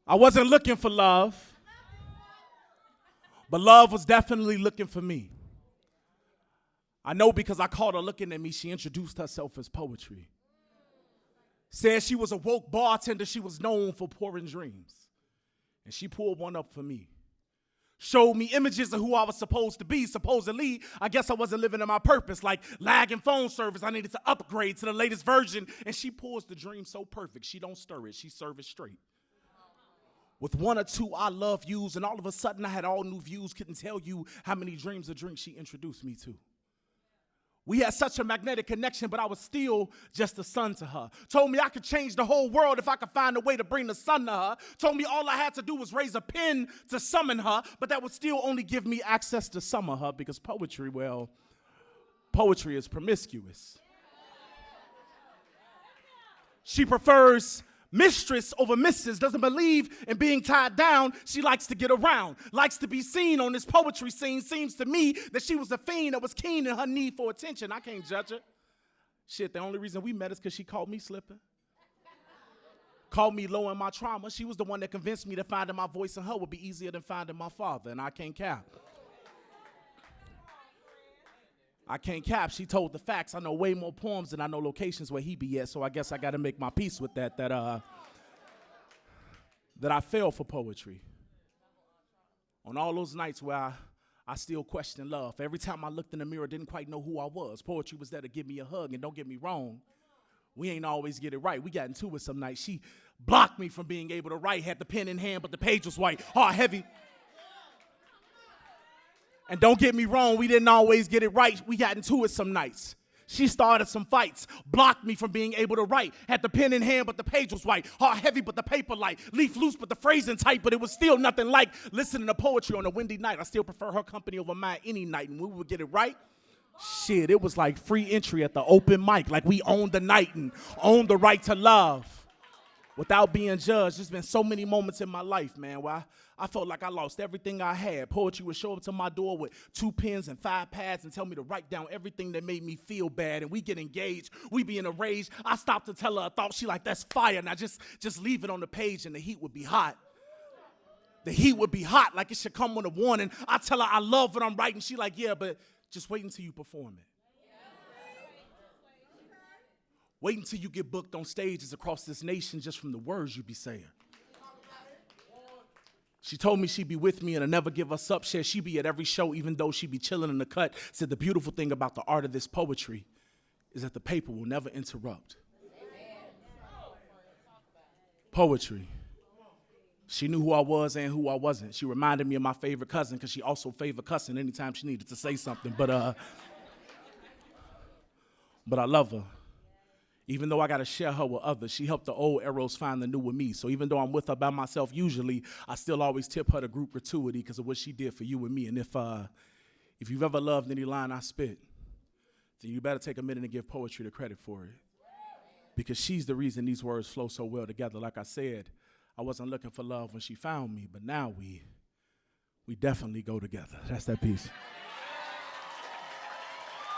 I wasn't looking for love, but love was definitely looking for me. I know because I caught her looking at me, she introduced herself as poetry. Said she was a woke bartender, she was known for pouring dreams. And she pulled one up for me. Showed me images of who I was supposed to be. Supposedly, I guess I wasn't living in my purpose, like lagging phone service. I needed to upgrade to the latest version. And she pours the dream so perfect, she don't stir it, she serve it straight. With one or two I love yous, and all of a sudden I had all new views. Couldn't tell you how many dreams of drink she introduced me to. We had such a magnetic connection, but I was still just a son to her. Told me I could change the whole world if I could find a way to bring the sun to her. Told me all I had to do was raise a pen to summon her, but that would still only give me access to some of her because poetry, well, poetry is promiscuous. She prefers mistress over missus, doesn't believe in being tied down. She likes to get around, likes to be seen on this poetry scene. Seems to me that she was a fiend that was keen in her need for attention. I can't judge her. Shit, the only reason we met is because she caught me slipping. Called me low in my trauma. She was the one that convinced me that finding my voice in her would be easier than finding my father, and I can't cap. I can't cap. She told the facts. I know way more poems than I know locations where he be at, so I guess I got to make my peace with that I fell for poetry. On all those nights where I still questioned love. Every time I looked in the mirror, didn't quite know who I was. Poetry was there to give me a hug, and don't get me wrong, we ain't always get it right. We got into it some nights. She blocked me from being able to write, had the pen in hand, but the page was white, hard, heavy. And don't get me wrong, we didn't always get it right. We got into it some nights. She started some fights, blocked me from being able to write. Had the pen in hand, but the page was white. Heart heavy, but the paper light. Leaf loose, but the phrasing tight. But it was still nothing like listening to poetry on a windy night. I still prefer her company over mine any night. And when we would get it right, shit, it was like free entry at the open mic. Like we owned the night and owned the right to love without being judged. There's been so many moments in my life, man, where I felt like I lost everything I had. Poetry would show up to my door with 2 pens and 5 pads and tell me to write down everything that made me feel bad. And we get engaged. We be in a rage. I stopped to tell her a thought. She like, that's fire. Now just leave it on the page and the heat would be hot. The heat would be hot like it should come with a warning. I tell her I love what I'm writing. She like, yeah, but just wait until you perform it. Wait until you get booked on stages across this nation just from the words you be saying. She told me she'd be with me and I'd never give us up. Said she'd be at every show even though she'd be chilling in the cut. Said the beautiful thing about the art of this poetry is that the paper will never interrupt. Poetry. She knew who I was and who I wasn't. She reminded me of my favorite cousin because she also favored cussing anytime she needed to say something. But I love her. Even though I got to share her with others, she helped the old Eros find the new with me. So even though I'm with her by myself usually, I still always tip her the group gratuity because of what she did for you and me. And if you've ever loved any line I spit, then you better take a minute and give poetry the credit for it. Because she's the reason these words flow so well together. Like I said, I wasn't looking for love when she found me, but now we definitely go together. That's that piece.